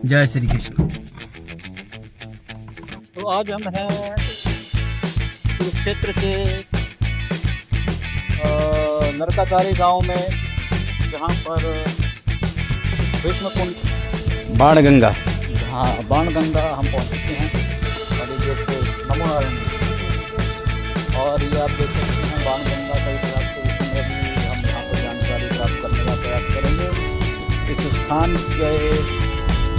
जय श्री कृष्ण। तो आज हम हैं कुरुक्षेत्र के नरकाधारी गांव में, जहां पर भीष्म कुंड बाणगंगा, हाँ बाणगंगा हम पहुंच चुके हैं। नमो नारायण। और ये आप देख सकते हैं बाणगंगा का इतिहास के विषय में भी हम यहाँ पर जानकारी प्राप्त करने का प्रयास करेंगे। इस स्थान के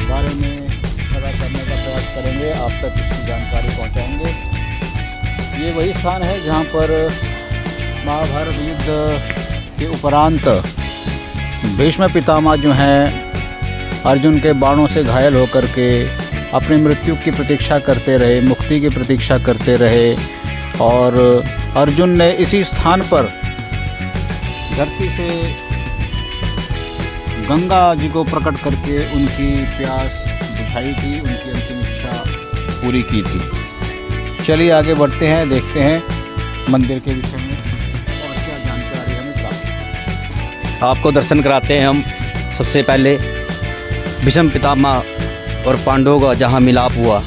बारे में पता करने का प्रयास करेंगे, आप तक इसकी जानकारी पहुँचाएंगे। ये वही स्थान है जहाँ पर महाभारत युद्ध के उपरांत भीष्म पितामह जो हैं अर्जुन के बाणों से घायल होकर के अपनी मृत्यु की प्रतीक्षा करते रहे, मुक्ति की प्रतीक्षा करते रहे। और अर्जुन ने इसी स्थान पर धरती से गंगा जी को प्रकट करके उनकी प्यास बुझाई थी, उनकी अंतिम इच्छा पूरी की थी। चलिए आगे बढ़ते हैं, देखते हैं मंदिर के विषय में और क्या जानकारी हमें प्राप्त। आपको दर्शन कराते हैं हम। सबसे पहले भीष्म पितामह और पांडवों का जहाँ मिलाप हुआ,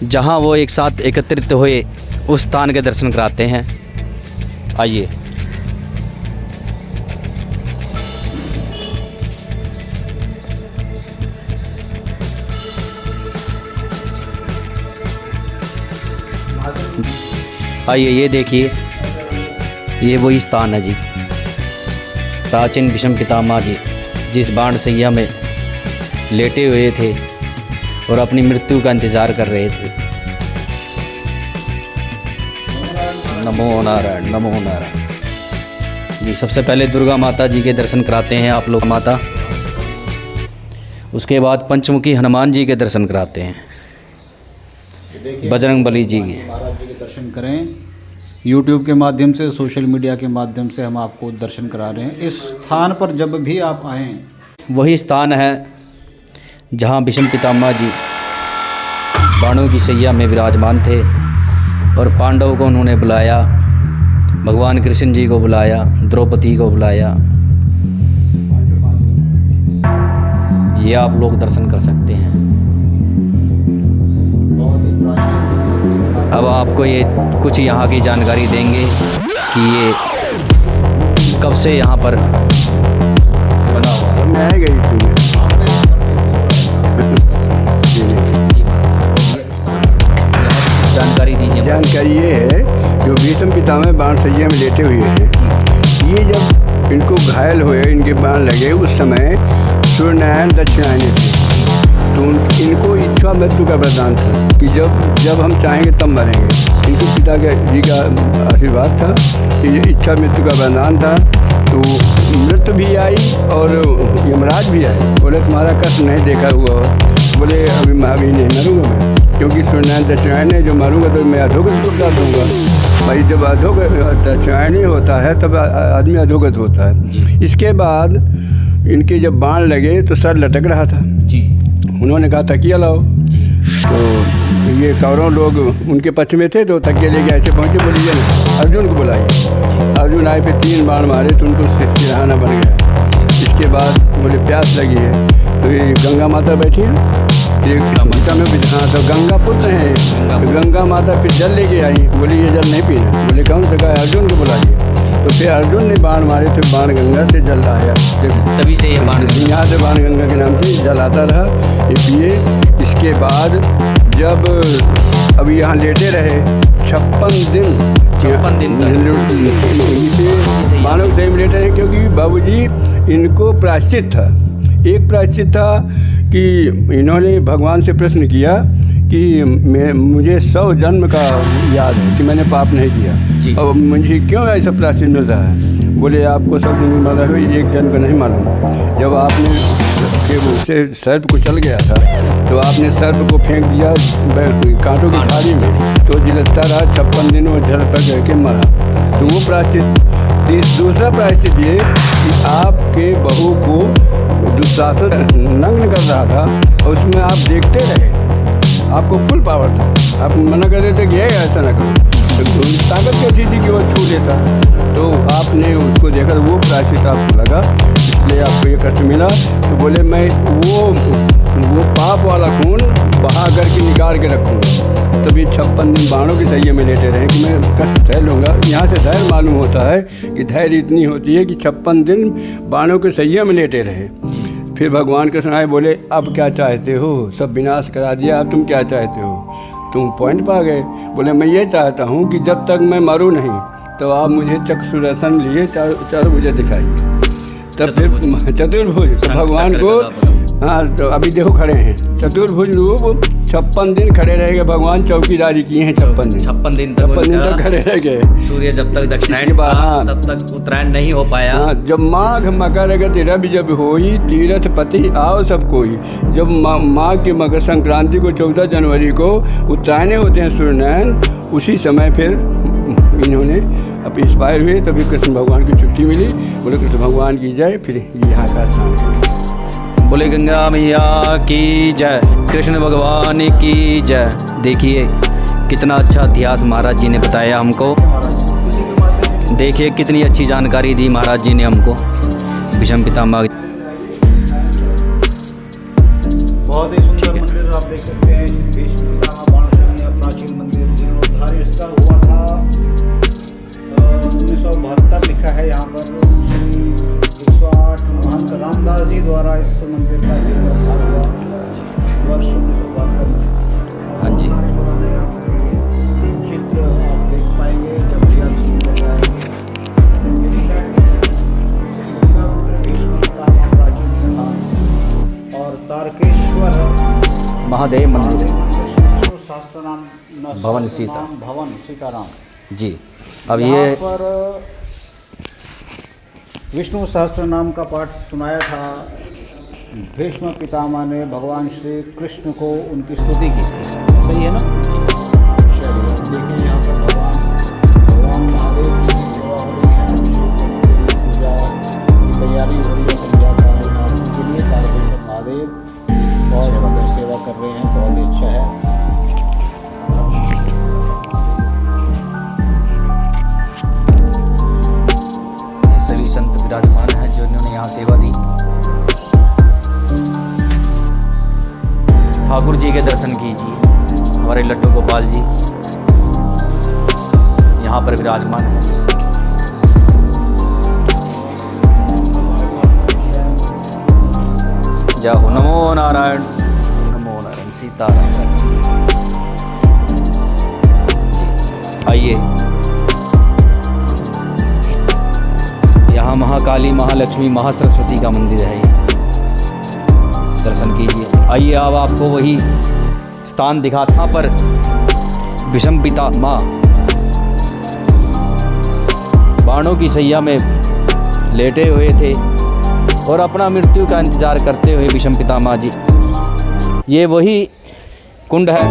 जहाँ वो एक साथ एकत्रित हुए, उस स्थान के दर्शन कराते हैं। आइए। आइए, ये देखिए, ये वही स्थान है जी। प्राचीन भीष्म पितामह जी जिस बाणशैया में लेटे हुए थे और अपनी मृत्यु का इंतज़ार कर रहे थे। नमो नारायण, नमो नारायण जी। सबसे पहले दुर्गा माता जी के दर्शन कराते हैं आप लोग, माता। उसके बाद पंचमुखी हनुमान जी के दर्शन कराते हैं, बजरंग बली जी के। महाराज जी के दर्शन करें। YouTube के माध्यम से, सोशल मीडिया के माध्यम से हम आपको दर्शन करा रहे हैं। इस स्थान पर जब भी आप आएँ, वही स्थान है जहाँ भीष्म पितामह जी बाणों की सैया में विराजमान थे और पांडवों को उन्होंने बुलाया, भगवान कृष्ण जी को बुलाया, द्रौपदी को बुलाया। ये आप लोग दर्शन कर सकते हैं। अब आपको ये कुछ यहाँ की जानकारी देंगे कि ये कब से यहाँ पर बना हुआ है। मैं गई थी। जानकारी दीजिए। जानकारी ये है, जो भीष्म पितामह बाणशैया में लेटे हुए हैं, ये जब इनको घायल हुए, इनके बाण लगे, उस समय सूर्यनारायण दक्षिणायनी थे। तो इनको इच्छा मृत्यु का वरदान था कि जब हम चाहेंगे तब मरेंगे। इनके पिता जी का आशीर्वाद था कि ये इच्छा मृत्यु का वरदान था। तो मृत्यु भी आई और यमराज भी आए। बोले तुम्हारा कष्ट नहीं देखा हुआ। बोले अभी महावीर नहीं मरूंगा मैं, क्योंकि सूर्यनारायण दक्षिणायनी, जो मारूंगा तो मैं अधोगत को प्राप्त दूंगा। भाई जब अधोगत दक्षिणायनी होता है तब आदमी अधोगत होता है। इसके बाद इनके जब बाण लगे तो सर लटक रहा था जी। उन्होंने कहा तकिया लाओ। तो ये कौरव लोग उनके पक्ष में थे, तो तकिया लेके ऐसे पहुँचे। बोलिए ना, अर्जुन को बुलाइए। अर्जुन आए, पे 3 बाण मारे तो उनको सिरहाना बन गया। इसके बाद बोले प्यास लगी है, तो ये गंगा माता बैठी है, ये गंगा में हाँ, तो गंगा पुत्र हैं, तो गंगा माता फिर जल लेके आई। बोले ये जल नहीं पीना। बोले कौन से? कहा अर्जुन को बुलाइए। तो फिर अर्जुन ने बाण मारे, तो बाण गंगा से जल आया। तभी से ये बाण यहाँ से बाण गंगा के नाम से जल आता रहा, ये पिए। इसके बाद जब अभी यहाँ लेटे रहे 56 दिन मानव सही में लेटे रहे, क्योंकि बाबूजी इनको प्रायश्चित था। एक प्रायश्चित था कि इन्होंने भगवान से प्रश्न किया कि मुझे 100 जन्म का याद है कि मैंने पाप नहीं किया, और मुझे क्यों ऐसा प्रायश्चित मिल रहा है? बोले आपको 100 जन्म मारा है, एक जन्म का नहीं मालूम। जब आपने उससे सर्प को चल गया था, तो आपने सर्प को फेंक दिया कांटों की खाड़ी में, तो जिलता रहा 56 दिन वो जल पर करके मरा। तो वो प्रायश्चित। दूसरा प्रायश्चित ये कि आपके बहू को दुशासन नग्न कर रहा था, और उसमें आप देखते रहे, आपको फुल पावर था। आप मना कर देते कि ऐसा ना करो, तो ताकत कैसी थी कि वो छू लेता। तो आपने उसको देखा, वो प्रायश्चित आपको लगा, इसलिए आपको ये कष्ट मिला। तो बोले मैं वो वाला खून बहा करके निकाल के रखूँगा। तभी 56 दिन बाणों की सैया में लेटे रहे कि मैं कष्ट सह लूँगा। यहाँ से धैर्य मालूम होता है कि धैर्य इतनी होती है कि 56 दिन बाणों की सैया में लेटे रहे। फिर भगवान कृष्ण आए, बोले अब क्या चाहते हो, सब विनाश करा दिया, अब तुम क्या चाहते हो? तुम पॉइंट पा गए। बोले मैं ये चाहता हूँ कि जब तक मैं मरूँ नहीं तो आप मुझे चक्षुदर्शन लिए चारों मुझे दिखाइए। तब फिर चतुर्भुज तो भगवान को, हाँ तो अभी देखो खड़े हैं चतुर्भुज रूप 56 दिन खड़े रह गए। भगवान चौकीदारी किए हैं 56 दिन तक खड़े रह गए। सूर्य जब तक दक्षिणायन था तब तक उत्तरायण नहीं हो पाया। हाँ, जब माघ मकर गति रवि जब होई, तीरथ पति आओ सब कोई। जब माघ की मकर संक्रांति को 14 जनवरी को उत्तरायण होते हैं सूर्यनयन, उसी समय फिर इन्होंने अब इंस्पायर हुए। तभी कृष्ण भगवान की छुट्टी मिली। बोले कृष्ण भगवान की जय। फिर यहाँ का स्थान, बोले गंगा मैया की जय, कृष्ण भगवान की जय। देखिए कितना अच्छा इतिहास महाराज जी ने बताया हमको। देखिए कितनी अच्छी जानकारी दी महाराज जी ने हमको भीष्म पितामह। बहुत ही सुंदर मंदिर आप देख सकते हैं। भीष्म पितामह बाण प्राचीन मंदिर जीर्णोद्धार इसका हुआ था 1972 लिखा है यहाँ पर। 108 महंत रामदास जी द्वारा इस मंदिर का जीर्णोद्धार हुआ वर्ष 1972 में। हाँ जी, चित्र आप देख पाएंगे जब भी आप सुनते जाएंगे। भीष्म पितामह प्राचीन स्थान और तारकेश्वर महादेव मंदिर शास्त्र नाम भवन सीता, भवन सीताराम जी। अब ये यहाँ पर विष्णु सहस्त्र नाम का पाठ सुनाया था। भीष्म पितामह ने भगवान श्री कृष्ण को उनकी स्तुति की थी। सही है ना? चलिए देखिए यहाँ पर भगवान महादेव की सेवा हो रही है, पूजा की तैयारी हो रही है संध्या का के लिए। तारकेश्वर महादेव बहुत सुंदर सेवा कर रहे हैं, बहुत ही अच्छा है। सभी संत विराजमान हैं जो इन्होंने यहाँ सेवा दी। ठाकुर जी के दर्शन कीजिए। हमारे लड्डू गोपाल जी यहाँ पर विराजमान हैं। जय हो, नमो नारायण, नमो नारायण, सीताराम। आइए, यहाँ महाकाली, महालक्ष्मी, महासरस्वती का मंदिर है। ये दर्शन कीजिए। आइए अब आपको वही स्थान दिखाता। यहाँ पर भीष्म पितामह बाणों की सैया में लेटे हुए थे और अपना मृत्यु का इंतजार करते हुए भीष्म पितामह जी। ये वही कुंड है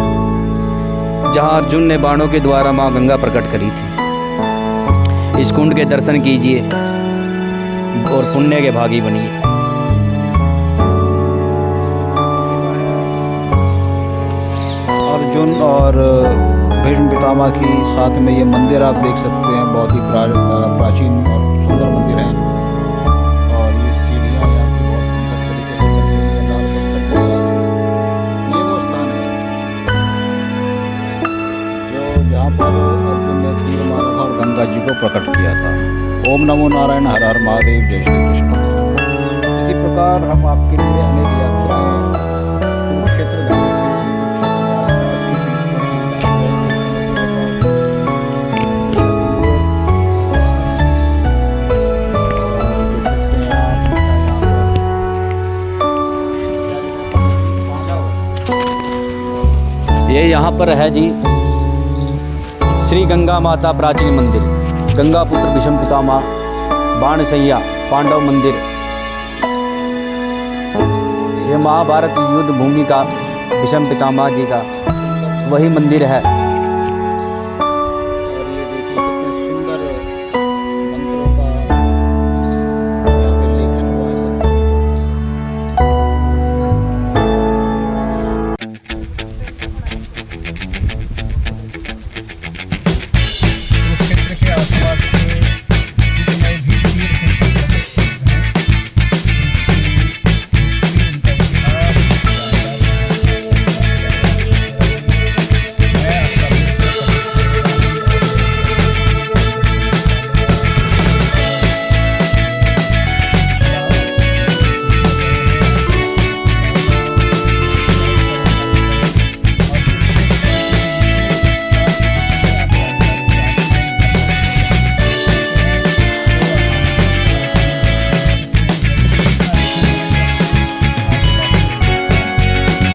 जहाँ अर्जुन ने बाणों के द्वारा माँ गंगा प्रकट करी थी। इस कुंड के दर्शन कीजिए और पुण्य के भागी बनिए। अर्जुन और भीष्म पितामह की साथ में ये मंदिर आप देख सकते हैं। बहुत ही प्राचीन और सुंदर मंदिर है। और ये सीढ़ियाँ यहाँ की बहुत सुंदर तरीके से बनी हुई है, लाल पत्थर के साथ। ये वो स्थान है जो जहाँ पर अर्जुन ने तीर मारा था और गंगा जी को प्रकट किया था। ओम नमो नारायण, हर हर महादेव, जय श्री कृष्ण। इसी प्रकार हम आपके लिए अनेक यात्राएं कुरुक्षेत्र जाने से ये यहाँ पर है जी श्री गंगा माता प्राचीन मंदिर, गंगा पुत्र भीष्म पितामह बाण सैया पांडव मंदिर। ये महाभारत युद्ध भूमि का भीष्म पितामह जी का वही मंदिर है